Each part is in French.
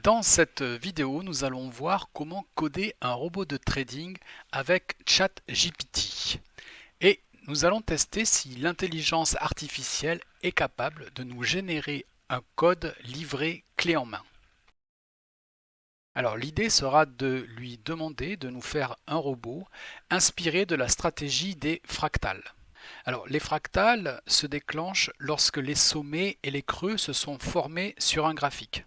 Dans cette vidéo, nous allons voir comment coder un robot de trading avec ChatGPT. Et nous allons tester si l'intelligence artificielle est capable de nous générer un code livré clé en main. Alors l'idée sera de lui demander de nous faire un robot inspiré de la stratégie des fractales. Alors les fractales se déclenchent lorsque les sommets et les creux se sont formés sur un graphique.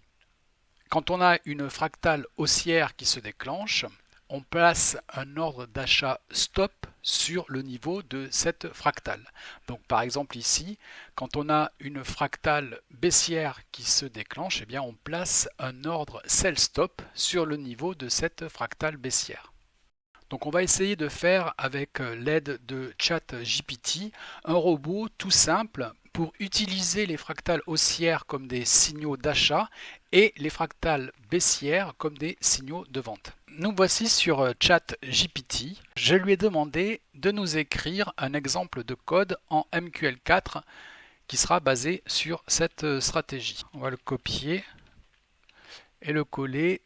Quand on a une fractale haussière qui se déclenche, on place un ordre d'achat stop sur le niveau de cette fractale. Donc par exemple ici, quand on a une fractale baissière qui se déclenche, eh bien on place un ordre sell stop sur le niveau de cette fractale baissière. Donc on va essayer de faire avec l'aide de ChatGPT un robot tout simple pour utiliser les fractales haussières comme des signaux d'achat et les fractales baissières comme des signaux de vente. Nous voici sur ChatGPT. Je lui ai demandé de nous écrire un exemple de code en MQL4 qui sera basé sur cette stratégie. On va le copier et le coller.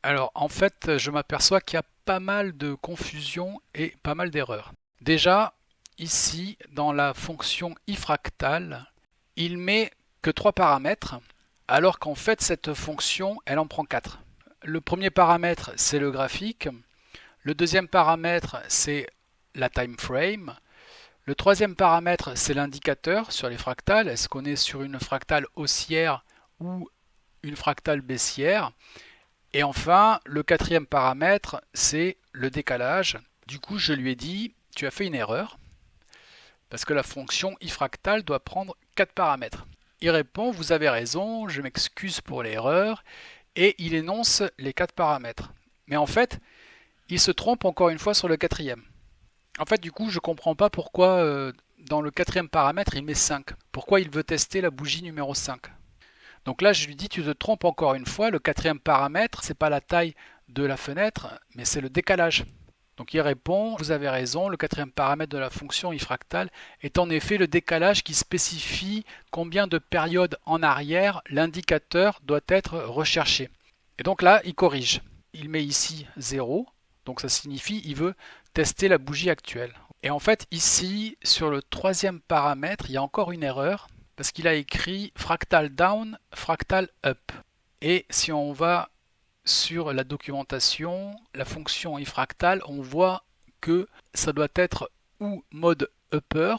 Alors en fait, je m'aperçois qu'il y a pas mal de confusion et pas mal d'erreurs. Déjà, ici, dans la fonction ifractal, il met que 3 paramètres, alors qu'en fait, cette fonction, elle en prend 4. Le premier paramètre, c'est le graphique. Le deuxième paramètre, c'est la time frame. Le troisième paramètre, c'est l'indicateur sur les fractales. Est-ce qu'on est sur une fractale haussière ou une fractale baissière? Et enfin, le quatrième paramètre, c'est le décalage. Du coup, je lui ai dit, tu as fait une erreur, parce que la fonction ifractal doit prendre 4 paramètres. Il répond, vous avez raison, je m'excuse pour l'erreur, et il énonce les 4 paramètres. Mais en fait, il se trompe encore une fois sur le quatrième. En fait, du coup, je ne comprends pas pourquoi dans le quatrième paramètre, il met 5. Pourquoi il veut tester la bougie numéro 5? Donc là, je lui dis, tu te trompes encore une fois, le quatrième paramètre, ce n'est pas la taille de la fenêtre, mais c'est le décalage. Donc il répond, vous avez raison, le quatrième paramètre de la fonction ifractal est en effet le décalage qui spécifie combien de périodes en arrière l'indicateur doit être recherché. Et donc là, il corrige. Il met ici 0, donc ça signifie qu'il veut tester la bougie actuelle. Et en fait, ici, sur le troisième paramètre, il y a encore une erreur, parce qu'il a écrit fractal down, fractal up. Et si on va sur la documentation, la fonction ifractal, on voit que ça doit être ou mode upper,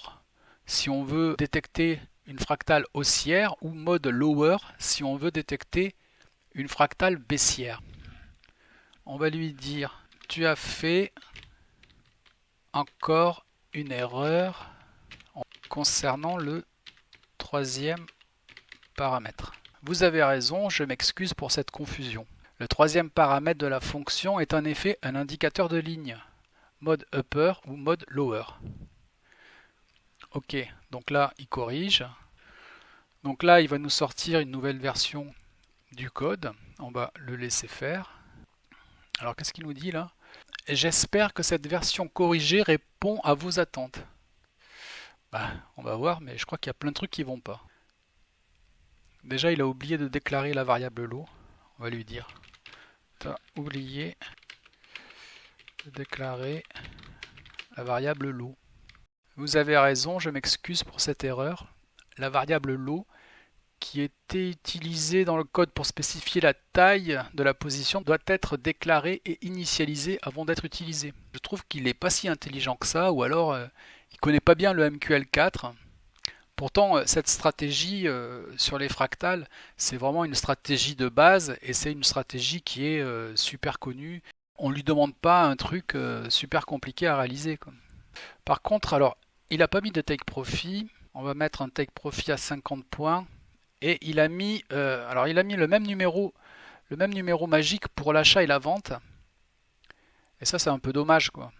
si on veut détecter une fractale haussière, ou mode lower, si on veut détecter une fractale baissière. On va lui dire, tu as fait encore une erreur concernant le troisième paramètre. Vous avez raison, je m'excuse pour cette confusion. Le troisième paramètre de la fonction est en effet un indicateur de ligne, mode upper ou mode lower. Ok, donc là il corrige. Donc là il va nous sortir une nouvelle version du code. On va le laisser faire. Alors qu'est-ce qu'il nous dit là? J'espère que cette version corrigée répond à vos attentes. On va voir, mais je crois qu'il y a plein de trucs qui vont pas. Déjà, il a oublié de déclarer la variable lot. On va lui dire, tu as oublié de déclarer la variable lot. Vous avez raison, je m'excuse pour cette erreur. La variable lot, qui était utilisée dans le code pour spécifier la taille de la position, doit être déclarée et initialisée avant d'être utilisée. Je trouve qu'il n'est pas si intelligent que ça, ou alors il ne connaît pas bien le MQL4. Pourtant, cette stratégie sur les fractales, c'est vraiment une stratégie de base et c'est une stratégie qui est super connue. On ne lui demande pas un truc super compliqué à réaliser, quoi. Par contre, alors, il n'a pas mis de take profit. On va mettre un take profit à 50 points. Et il a mis, le même numéro magique pour l'achat et la vente. Et ça, c'est un peu dommage, quoi.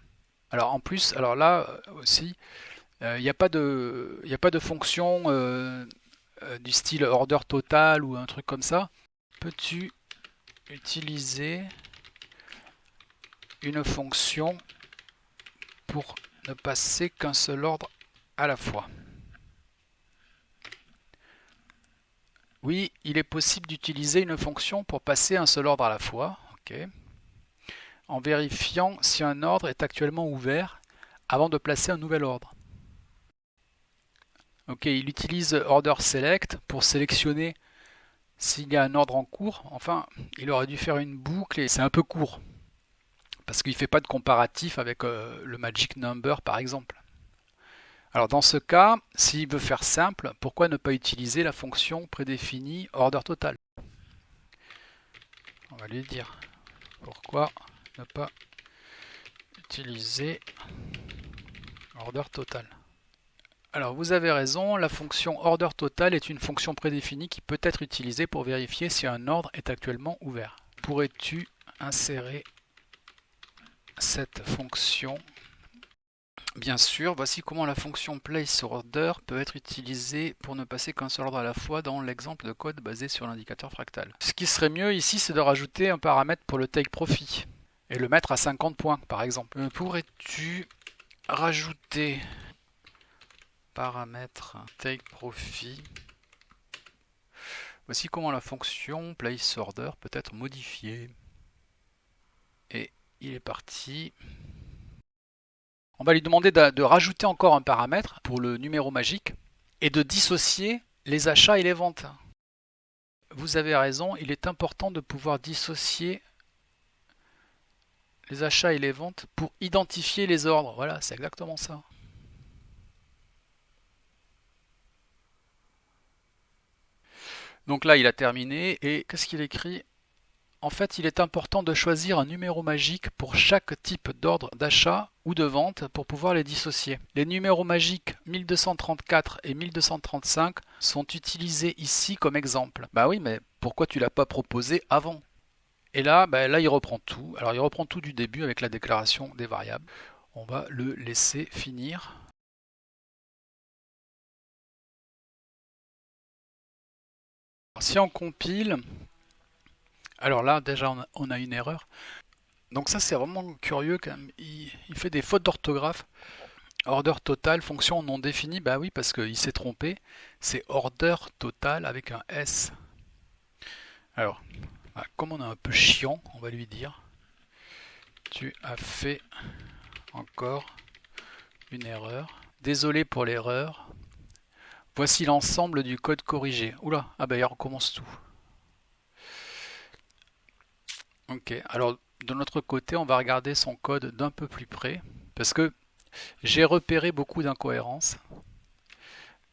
Alors en plus, alors là aussi, il n'y a pas de fonction du style order total ou un truc comme ça. Peux-tu utiliser une fonction pour ne passer qu'un seul ordre à la fois? Oui, il est possible d'utiliser une fonction pour passer un seul ordre à la fois, ok, en vérifiant si un ordre est actuellement ouvert avant de placer un nouvel ordre. Ok, il utilise order select pour sélectionner s'il y a un ordre en cours. Enfin, il aurait dû faire une boucle et c'est un peu court parce qu'il ne fait pas de comparatif avec le magic number par exemple. Alors dans ce cas, s'il veut faire simple, pourquoi ne pas utiliser la fonction prédéfinie order total? On va lui dire pourquoi ne pas utiliser order total. Alors vous avez raison, la fonction order total est une fonction prédéfinie qui peut être utilisée pour vérifier si un ordre est actuellement ouvert. Pourrais-tu insérer cette fonction? Bien sûr, voici comment la fonction placeOrder peut être utilisée pour ne passer qu'un seul ordre à la fois dans l'exemple de code basé sur l'indicateur fractal. Ce qui serait mieux ici, c'est de rajouter un paramètre pour le take profit et le mettre à 50 points par exemple. Pourrais-tu rajouter paramètre take profit? Voici comment la fonction placeOrder peut être modifiée. Et il est parti. On va lui demander de rajouter encore un paramètre pour le numéro magique et de dissocier les achats et les ventes. Vous avez raison, il est important de pouvoir dissocier les achats et les ventes pour identifier les ordres. Voilà, c'est exactement ça. Donc là, il a terminé et qu'est-ce qu'il écrit? En fait, il est important de choisir un numéro magique pour chaque type d'ordre d'achat ou de vente pour pouvoir les dissocier. Les numéros magiques 1234 et 1235 sont utilisés ici comme exemple. Bah oui, mais pourquoi tu l'as pas proposé avant? Et là, là, il reprend tout. Alors, il reprend tout du début avec la déclaration des variables. On va le laisser finir. Alors, si on compile, alors là, déjà, on a une erreur. Donc ça, c'est vraiment curieux quand même. Il fait des fautes d'orthographe. Order total, fonction non définie. Bah oui, parce qu'il s'est trompé. C'est order total avec un S. Alors, comme on est un peu chiant, on va lui dire tu as fait encore une erreur. Désolé pour l'erreur. Voici l'ensemble du code corrigé. Oula, il recommence tout. Ok, alors de notre côté, on va regarder son code d'un peu plus près parce que j'ai repéré beaucoup d'incohérences.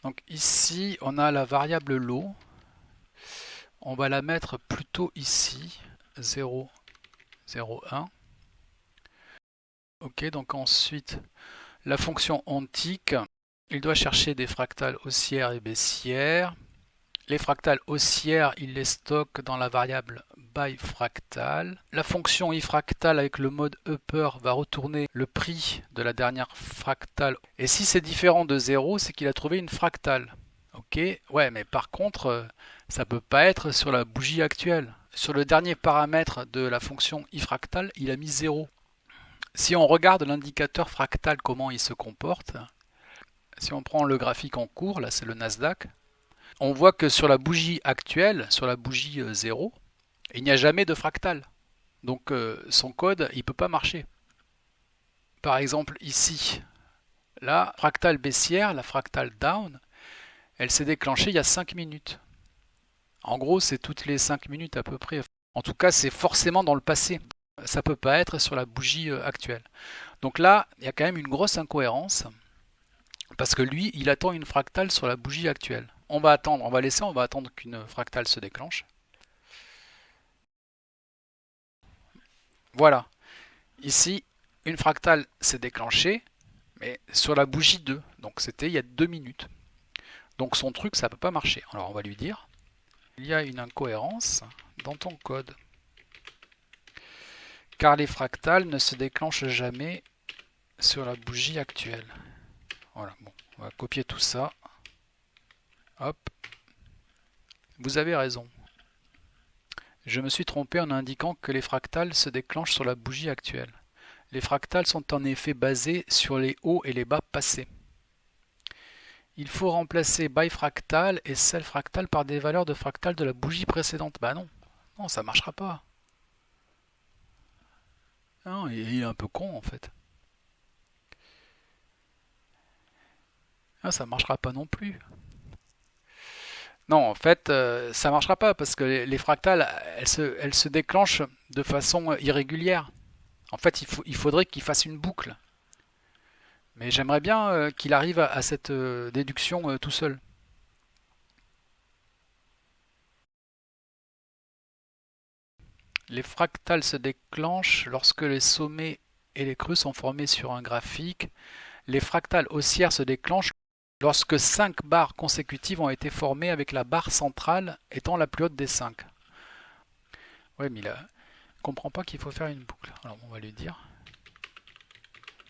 Donc ici, on a la variable low. On va la mettre plutôt ici, 0, 0, 1. Ok, donc ensuite, la fonction onTick, il doit chercher des fractales haussières et baissières. Les fractales haussières, il les stocke dans la variable byFractal. La fonction ifractal avec le mode upper va retourner le prix de la dernière fractale. Et si c'est différent de 0, c'est qu'il a trouvé une fractale. Ok, ouais, mais par contre, ça peut pas être sur la bougie actuelle. Sur le dernier paramètre de la fonction ifractal, il a mis 0. Si on regarde l'indicateur fractal, comment il se comporte, si on prend le graphique en cours, là c'est le Nasdaq, on voit que sur la bougie actuelle, sur la bougie 0, il n'y a jamais de fractal. Donc son code, il ne peut pas marcher. Par exemple ici, la fractale baissière, la fractale down, elle s'est déclenchée il y a 5 minutes. En gros, c'est toutes les 5 minutes à peu près. En tout cas, c'est forcément dans le passé. Ça ne peut pas être sur la bougie actuelle. Donc là, il y a quand même une grosse incohérence. Parce que lui, il attend une fractale sur la bougie actuelle. On va attendre, on va attendre qu'une fractale se déclenche. Voilà. Ici, une fractale s'est déclenchée, mais sur la bougie 2. Donc c'était il y a 2 minutes. Donc son truc, ça ne peut pas marcher. Alors on va lui dire, il y a une incohérence dans ton code. Car les fractales ne se déclenchent jamais sur la bougie actuelle. Voilà, bon, on va copier tout ça. Hop. Vous avez raison. Je me suis trompé en indiquant que les fractales se déclenchent sur la bougie actuelle. Les fractales sont en effet basées sur les hauts et les bas passés. Il faut remplacer byFractal et selfractal par des valeurs de fractal de la bougie précédente. Bah non, non, ça marchera pas. Non, il est un peu con en fait. Ah, ça marchera pas non plus. Non, en fait, ça marchera pas parce que les fractales, elles se déclenchent de façon irrégulière. En fait, il faudrait qu'il fasse une boucle. Mais j'aimerais bien qu'il arrive à cette déduction tout seul. Les fractales se déclenchent lorsque les sommets et les creux sont formés sur un graphique. Les fractales haussières se déclenchent lorsque 5 barres consécutives ont été formées avec la barre centrale étant la plus haute des 5. Oui, mais là, il ne comprend pas qu'il faut faire une boucle. Alors on va lui dire.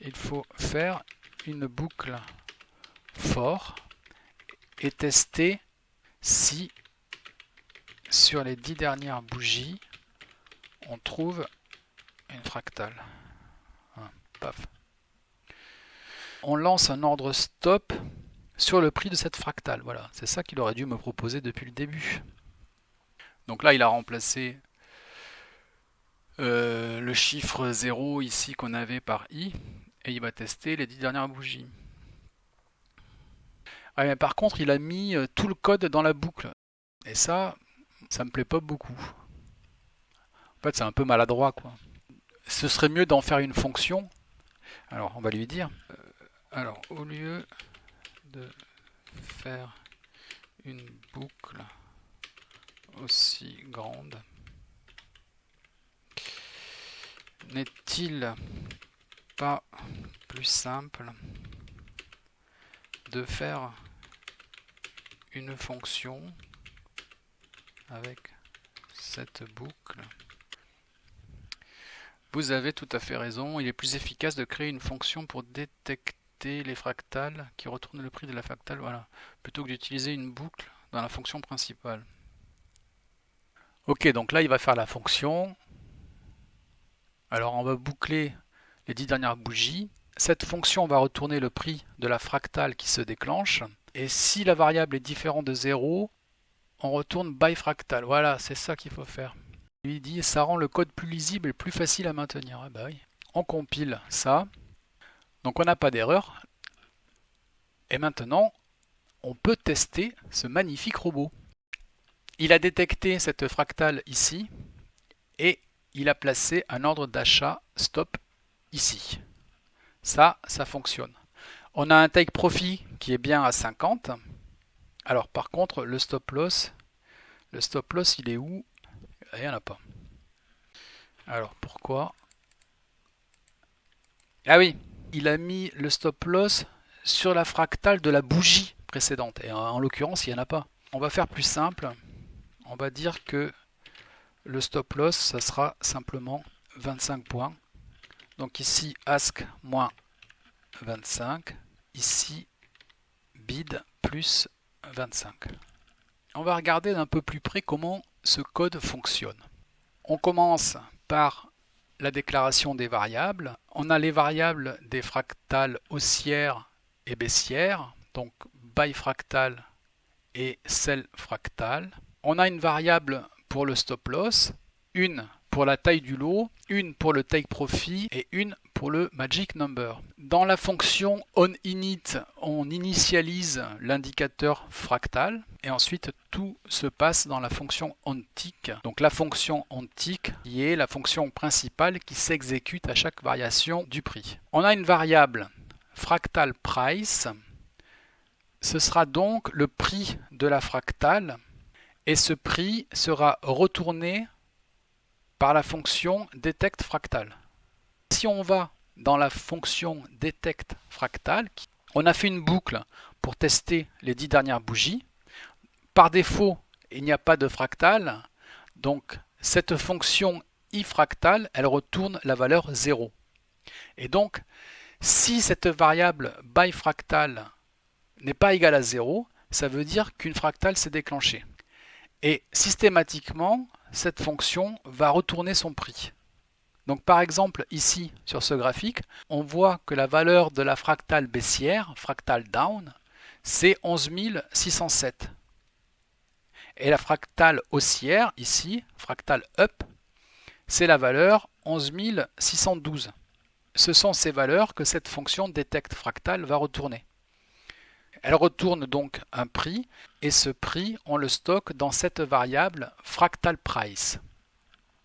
Il faut faire une boucle for et tester si sur les 10 dernières bougies on trouve une fractale. Voilà, paf. On lance un ordre stop sur le prix de cette fractale. Voilà, c'est ça qu'il aurait dû me proposer depuis le début. Donc là, il a remplacé le chiffre 0 ici qu'on avait par i, et il va tester les 10 dernières bougies. Ouais, mais par contre, il a mis tout le code dans la boucle. Et ça me plaît pas beaucoup. En fait, c'est un peu maladroit, quoi. Ce serait mieux d'en faire une fonction. Alors, on va lui dire. Alors, au lieu de faire une boucle aussi grande, n'est-il pas plus simple de faire une fonction avec cette boucle? Vous avez tout à fait raison, il est plus efficace de créer une fonction pour détecter les fractales qui retournent le prix de la fractale, voilà, plutôt que d'utiliser une boucle dans la fonction principale. Ok, donc là il va faire la fonction. Alors on va boucler les 10 dernières bougies. Cette fonction va retourner le prix de la fractale qui se déclenche. Et si la variable est différente de 0, on retourne byFractal. Voilà, c'est ça qu'il faut faire. Il dit ça rend le code plus lisible et plus facile à maintenir. Ah bah oui. On compile ça. Donc on n'a pas d'erreur. Et maintenant, on peut tester ce magnifique robot. Il a détecté cette fractale ici et il a placé un ordre d'achat stop ici. Ça fonctionne. On a un take profit qui est bien à 50. Alors par contre, le stop loss, il est où? Il n'y en a pas. Alors pourquoi? Ah oui, il a mis le stop loss sur la fractale de la bougie précédente. Et en l'occurrence, il n'y en a pas. On va faire plus simple. On va dire que le stop loss, ça sera simplement 25 points. Donc ici, ask moins 25. Ici, bid plus 25. On va regarder d'un peu plus près comment ce code fonctionne. On commence par la déclaration des variables. On a les variables des fractales haussières et baissières, donc byFractal et selfractal. On a une variable pour le stop loss, une pour la taille du lot, une pour le take profit et une pour le magic number. Dans la fonction onInit, on initialise l'indicateur fractal et ensuite tout se passe dans la fonction onTick. Donc la fonction onTick qui est la fonction principale qui s'exécute à chaque variation du prix. On a une variable fractal price. Ce sera donc le prix de la fractale et ce prix sera retourné par la fonction detectFractal. Si on va dans la fonction detectFractal, on a fait une boucle pour tester les 10 dernières bougies. Par défaut, il n'y a pas de fractal, donc cette fonction ifractal, elle retourne la valeur 0. Et donc, si cette variable byFractal n'est pas égale à 0, ça veut dire qu'une fractale s'est déclenchée. Et systématiquement, cette fonction va retourner son prix. Donc par exemple, ici, sur ce graphique, on voit que la valeur de la fractale baissière, fractal down, c'est 11 607. Et la fractale haussière, ici, fractale up, c'est la valeur 11 612. Ce sont ces valeurs que cette fonction détecte fractale va retourner. Elle retourne donc un prix, et ce prix, on le stocke dans cette variable fractal price.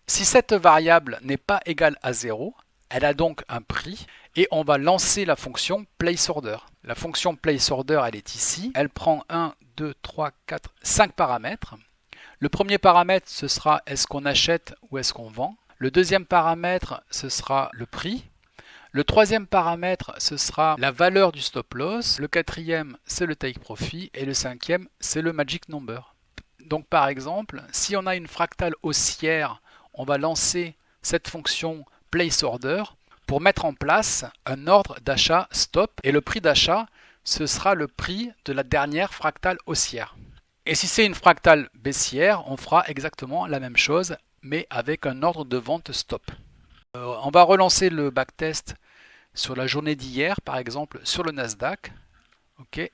Si cette variable n'est pas égale à 0, elle a donc un prix, et on va lancer la fonction placeOrder. La fonction placeOrder, elle est ici. Elle prend 1, 2, 3, 4, 5 paramètres. Le premier paramètre, ce sera est-ce qu'on achète ou est-ce qu'on vend. Le deuxième paramètre, ce sera le prix. Le troisième paramètre, ce sera la valeur du stop loss. Le quatrième, c'est le take profit. Et le cinquième, c'est le magic number. Donc par exemple, si on a une fractale haussière, on va lancer cette fonction placeOrder pour mettre en place un ordre d'achat stop. Et le prix d'achat, ce sera le prix de la dernière fractale haussière. Et si c'est une fractale baissière, on fera exactement la même chose, mais avec un ordre de vente stop. On va relancer le backtest sur la journée d'hier, par exemple sur le Nasdaq. Ok,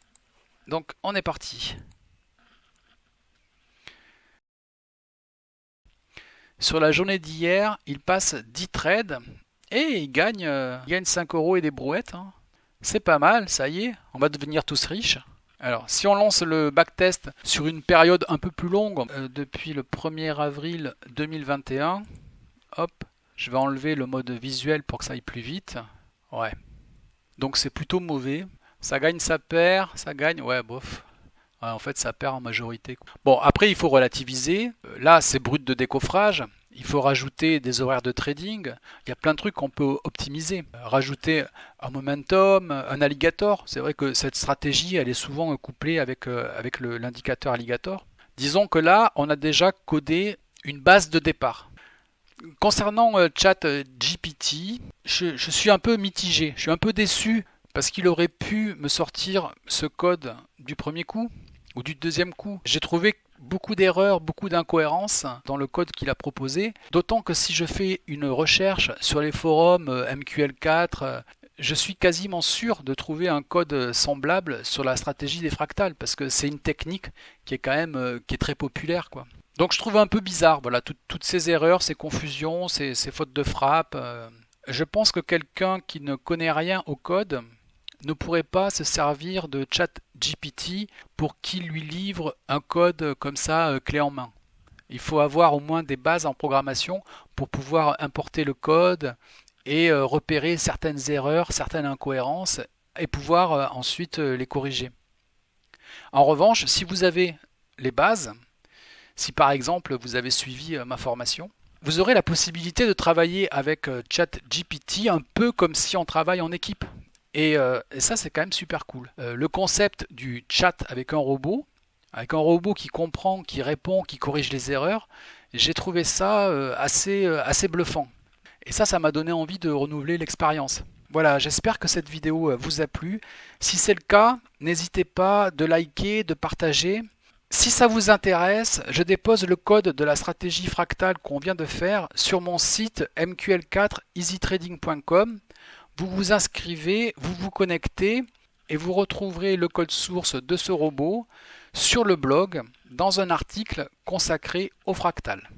donc on est parti. Sur la journée d'hier, il passe 10 trades et il gagne 5 € et des brouettes. Hein. C'est pas mal, ça y est, on va devenir tous riches. Alors, si on lance le backtest sur une période un peu plus longue, depuis le 1er avril 2021, hop, je vais enlever le mode visuel pour que ça aille plus vite. Ouais. Donc c'est plutôt mauvais. Ça gagne, ça perd, ça gagne, ouais, bof. Ouais, en fait, ça perd en majorité. Bon, après, il faut relativiser. Là, c'est brut de décoffrage. Il faut rajouter des horaires de trading. Il y a plein de trucs qu'on peut optimiser. Rajouter un momentum, un alligator. C'est vrai que cette stratégie, elle est souvent couplée avec l'indicateur alligator. Disons que là, on a déjà codé une base de départ. Concernant ChatGPT, je suis un peu mitigé. Je suis un peu déçu parce qu'il aurait pu me sortir ce code du premier coup ou du deuxième coup. J'ai trouvé beaucoup d'erreurs, beaucoup d'incohérences dans le code qu'il a proposé. D'autant que si je fais une recherche sur les forums MQL4, je suis quasiment sûr de trouver un code semblable sur la stratégie des fractales parce que c'est une technique qui est quand même qui est très populaire, quoi. Donc je trouve un peu bizarre, voilà, toutes ces erreurs, ces confusions, ces fautes de frappe. Je pense que quelqu'un qui ne connaît rien au code ne pourrait pas se servir de ChatGPT pour qu'il lui livre un code comme ça, clé en main. Il faut avoir au moins des bases en programmation pour pouvoir importer le code et repérer certaines erreurs, certaines incohérences et pouvoir ensuite les corriger. En revanche, si vous avez les bases, si par exemple vous avez suivi ma formation, vous aurez la possibilité de travailler avec ChatGPT un peu comme si on travaille en équipe. Et ça, c'est quand même super cool. Le concept du chat avec un robot qui comprend, qui répond, qui corrige les erreurs, j'ai trouvé ça assez bluffant. Et ça m'a donné envie de renouveler l'expérience. Voilà, j'espère que cette vidéo vous a plu. Si c'est le cas, n'hésitez pas de liker, de partager. Si ça vous intéresse, je dépose le code de la stratégie fractale qu'on vient de faire sur mon site mql4easytrading.com. Vous vous inscrivez, vous vous connectez et vous retrouverez le code source de ce robot sur le blog dans un article consacré au fractal.